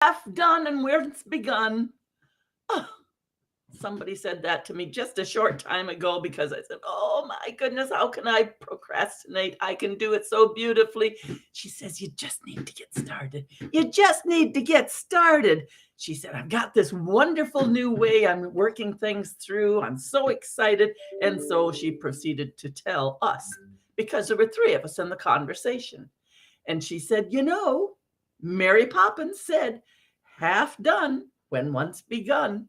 half done and where it's begun. Oh, somebody said that to me just a short time ago because I said, oh my goodness, how can I procrastinate? I can do it so beautifully. She says, you just need to get started. You just need to get started. She said, I've got this wonderful new way I'm working things through. I'm so excited. And so she proceeded to tell us, because there were three of us in the conversation. And she said, Mary Poppins said, half done when once begun.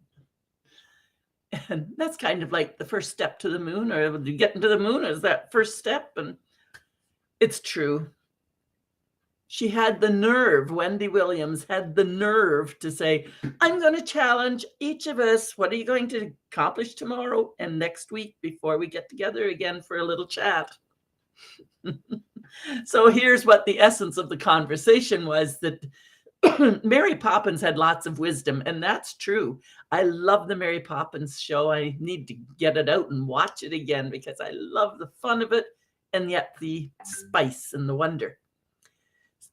And that's kind of like the first step to the moon, or getting to the moon is that first step. And it's true. She had the nerve, Wendy Williams had the nerve to say, I'm going to challenge each of us. What are you going to accomplish tomorrow and next week before we get together again for a little chat? So here's what the essence of the conversation was, that Mary Poppins had lots of wisdom, and that's true. I love the Mary Poppins show. I need to get it out and watch it again because I love the fun of it and yet the spice and the wonder.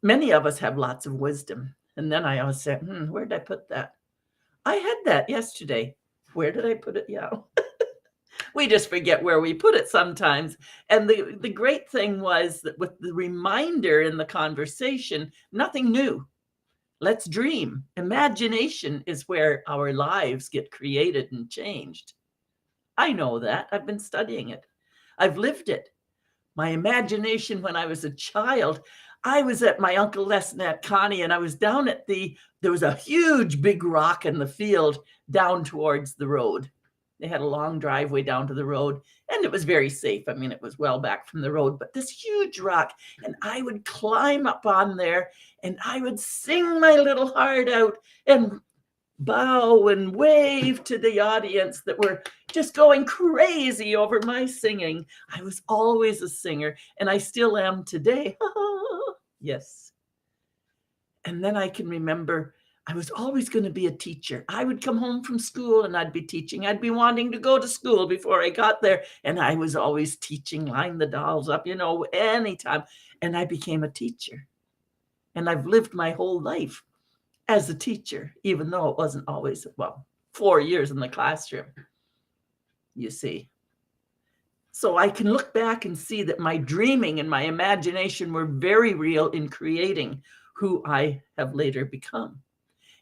Many of us have lots of wisdom. And then I always say, where did I put that? I had that yesterday. Where did I put it? Yeah. We just forget where we put it sometimes. And the great thing was that with the reminder in the conversation, nothing new. Let's dream. Imagination is where our lives get created and changed. I know that. I've been studying it. I've lived it. My imagination when I was a child, I was at my Uncle Les and Aunt Connie, and I was down at there was a huge big rock in the field down towards the road. They had a long driveway down to the road, and it was very safe. I mean, it was well back from the road, but this huge rock, and I would climb up on there, and I would sing my little heart out and bow and wave to the audience that were just going crazy over my singing. I was always a singer, and I still am today. Yes. And then I can remember I was always going to be a teacher. I would come home from school and I'd be teaching. I'd be wanting to go to school before I got there. And I was always teaching, line the dolls up, anytime. And I became a teacher. And I've lived my whole life as a teacher, even though it wasn't always, 4 years in the classroom, you see. So I can look back and see that my dreaming and my imagination were very real in creating who I have later become.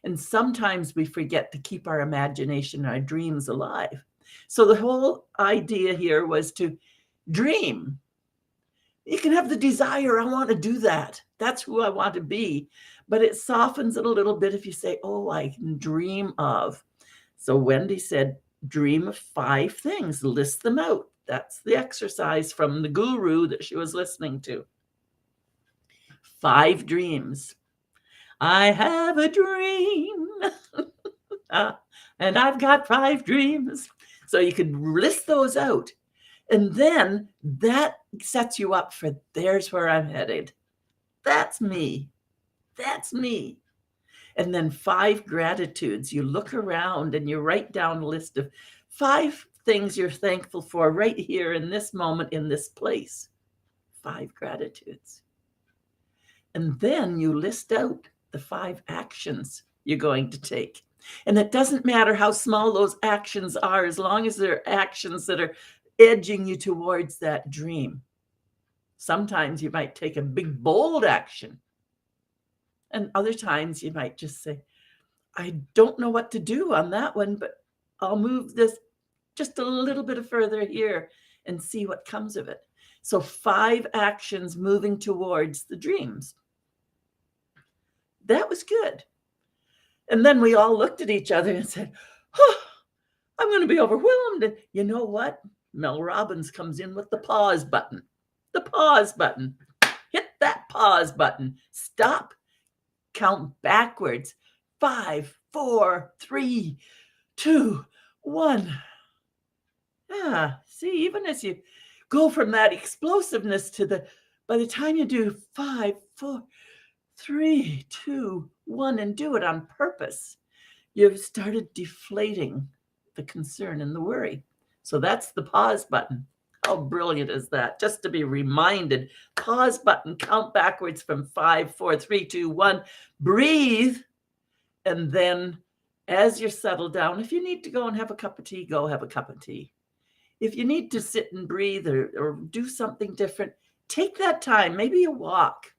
And sometimes we forget to keep our imagination, our dreams alive. So the whole idea here was to dream. You can have the desire, I want to do that. That's who I want to be. But it softens it a little bit if you say, I can dream of. So Wendy said, dream of 5 things, list them out. That's the exercise from the guru that she was listening to. 5 dreams. I have a dream, and I've got 5 dreams. So you could list those out. And then that sets you up for, there's where I'm headed. That's me. That's me. And then 5 gratitudes. You look around and you write down a list of 5 things you're thankful for right here in this moment, in this place. 5 gratitudes. And then you list out the 5 actions you're going to take. And it doesn't matter how small those actions are, as long as they're actions that are edging you towards that dream. Sometimes you might take a big, bold action. And other times you might just say, I don't know what to do on that one, but I'll move this just a little bit further here and see what comes of it. So 5 actions moving towards the dreams. That was good. And then we all looked at each other and said, I'm going to be overwhelmed. And you know what? Mel Robbins comes in with the pause button. The pause button. Hit that pause button. Stop. Count backwards. 5, 4, 3, 2, 1. See, even as you go from that explosiveness to by the time you do 5, 4, 3, 2, 1, and do it on purpose, you've started deflating the concern and the worry. So that's the pause button. How brilliant is that? Just to be reminded, pause button, count backwards from 5, 4, 3, 2, 1, breathe, And then as you're settled down, if you need to go and have a cup of tea, go have a cup of tea. If you need to sit and breathe or do something different, take that time. Maybe a walk.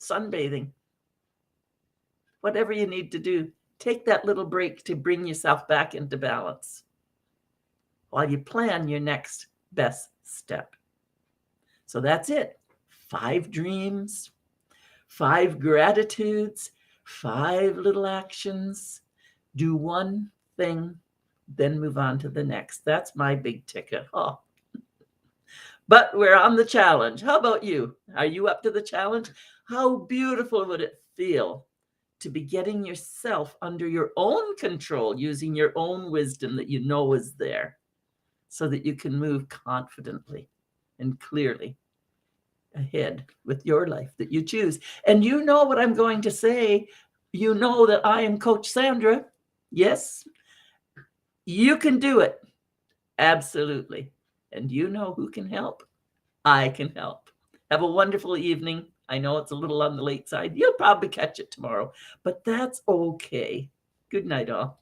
Sunbathing. Whatever you need to do, take that little break to bring yourself back into balance while you plan your next best step. So that's it. 5 dreams, 5 gratitudes, 5 little actions. Do one thing, then move on to the next. That's my big ticket. Oh. But we're on the challenge. How about you? Are you up to the challenge? How beautiful would it feel to be getting yourself under your own control, using your own wisdom that you know is there, so that you can move confidently and clearly ahead with your life that you choose. And you know what I'm going to say. You know that I am Coach Sandra. Yes, you can do it. Absolutely. And you know who can help? I can help. Have a wonderful evening. I know it's a little on the late side. You'll probably catch it tomorrow, but that's okay. Good night, all.